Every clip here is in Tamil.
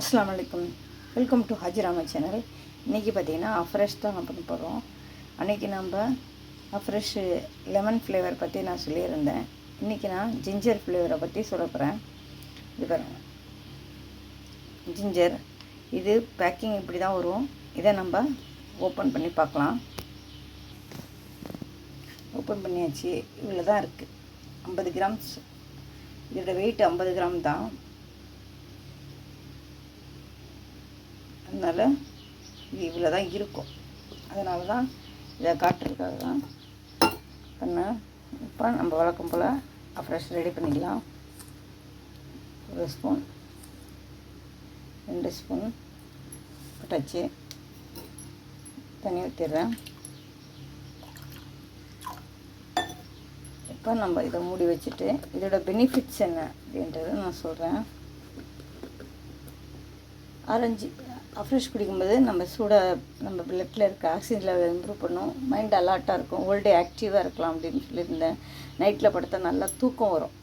அஸ்ஸலாமு அலைக்கும். Welcome to Hajirama channel. இன்றைக்கி பார்த்திங்கன்னா அஃப்ரெஷ் தான் நம்ம பண்ண போகிறோம். அன்றைக்கி நம்ம அஃப்ரெஷ் லெமன் ஃப்ளேவர் பற்றி நான் சொல்லியிருந்தேன். இன்றைக்கி நான் ஜிஞ்சர் ஃப்ளேவரை பற்றி சொல்ல போகிறேன். இது பாருங்கள், ஜிஞ்சர் இது பேக்கிங் இப்படி தான் வரும். இதை நம்ம ஓப்பன் பண்ணி பார்க்கலாம். ஓப்பன் பண்ணியாச்சு. இவ்வளோ தான் இருக்குது, 50 கிராம்ஸ். இதோட வெயிட் 50 கிராம் தான். அதனால் இது இவ்வளோ தான் இருக்கும். அதனால தான் இதை காட்டுறதுக்காக தான் பண்ணேன். இப்போ நம்ம வழக்கம் போல் அஃப்ரெஷ் ரெடி பண்ணிக்கலாம். 1 ஸ்பூன், 2 ஸ்பூன் போட்டாச்சு. தண்ணி ஊற்றிடுறேன். இப்போ நம்ம இதை மூடி வச்சுட்டு இதோட பெனிஃபிட்ஸ் என்ன அப்படின்றத நான் சொல்கிறேன். ஆரஞ்சு அஃப்ரெஷ் குடிக்கும்போது நம்ம நம்ம பிளட்டில் இருக்க ஆக்சிஜன் லெவல் இம்ப்ரூவ் பண்ணும். மைண்ட் அலர்ட்டாக இருக்கும். ஹோல் டே ஆக்டிவாக இருக்கலாம் அப்படின்னு சொல்லியிருந்தேன். நைட்டில் படுத்தா நல்லா தூக்கம் வரும்.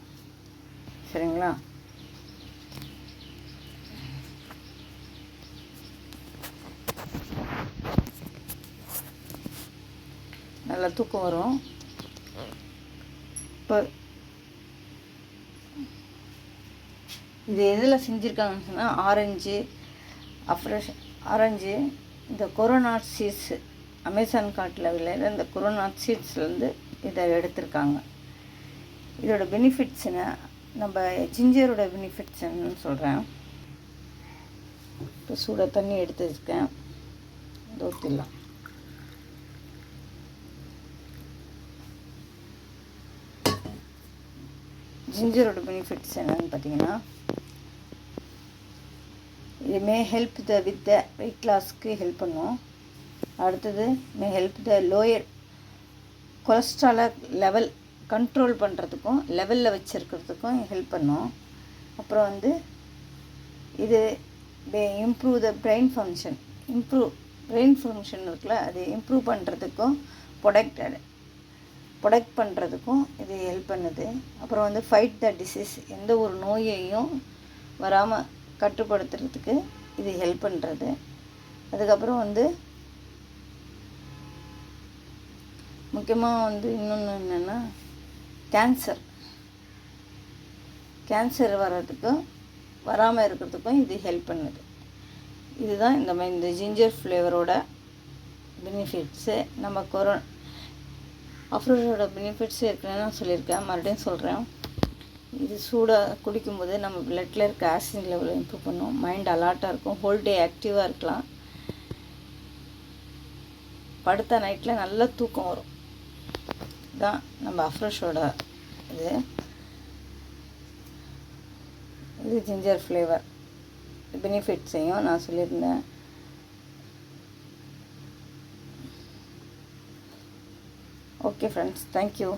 சரிங்களா? நல்லா தூக்கம் வரும். இப்போ இது எதில் செஞ்சுருக்காங்கன்னு சொன்னால் ஆரஞ்சு இந்த கொரோனாட் சீட்ஸு, அமேசான் காட்டில் விளையிற இந்த கொரோனாட் சீட்ஸ்லேருந்து இதை எடுத்திருக்காங்க. இதோட பெனிஃபிட்ஸ்னு நம்ம ஜிஞ்சரோட பெனிஃபிட்ஸ் என்னன்னு சொல்கிறேன். இப்போ சூட தண்ணி எடுத்து வச்சுருக்கேன், ஊற்றிடலாம். ஜிஞ்சரோட பெனிஃபிட்ஸ் என்னன்னு பார்த்தீங்கன்னா, இது may help with the weight லாஸ்க்கு ஹெல்ப் பண்ணும். அடுத்தது மே ஹெல்ப் த லோயர் கொலஸ்ட்ராலை லெவல் கண்ட்ரோல் பண்ணுறதுக்கும் லெவலில் வச்சுருக்கிறதுக்கும் ஹெல்ப் பண்ணும். அப்புறம் இது இம்ப்ரூவ் த பிரெயின் ஃபங்க்ஷன் இருக்குல்ல, அது இம்ப்ரூவ் பண்ணுறதுக்கும் ப்ரொடெக்ட் பண்ணுறதுக்கும் இது ஹெல்ப் பண்ணுது. அப்புறம் ஃபைட் த டிசீஸ், எந்த ஒரு நோயையும் வராமல் கட்டுப்படுத்துறதுக்கு இது ஹெல்ப் பண்ணுறது. அதுக்கப்புறம் முக்கியமாக இன்னொன்று என்னென்னா, கேன்சர் வர்றதுக்கும் வராமல் இருக்கிறதுக்கும் இது ஹெல்ப் பண்ணுது. இதுதான் இந்த ஜிஞ்சர் ஃப்ளேவரோட பெனிஃபிட்ஸு. நம்ம அஃப்ரோஸோட பெனிஃபிட்ஸு ஏற்கனவே நான் சொல்லியிருக்கேன், மறுபடியும் சொல்கிறேன். இது சூடாக குடிக்கும்போது நம்ம பிளட்டில் இருக்க ஆக்சிஜன் லெவலை இம்ப்ரூவ் பண்ணும். மைண்ட் அலர்ட்டாக இருக்கும். ஹோல் டே ஆக்டிவாக இருக்கலாம். படுத்த நைட்டில் நல்ல தூக்கம் வரும். இதுதான் நம்ம அஃப்ரெஷோட இது ஜிஞ்சர் ஃப்ளேவர் பெனிஃபிட்ஸையும் நான் சொல்லியிருந்தேன். Okay friends, thank you.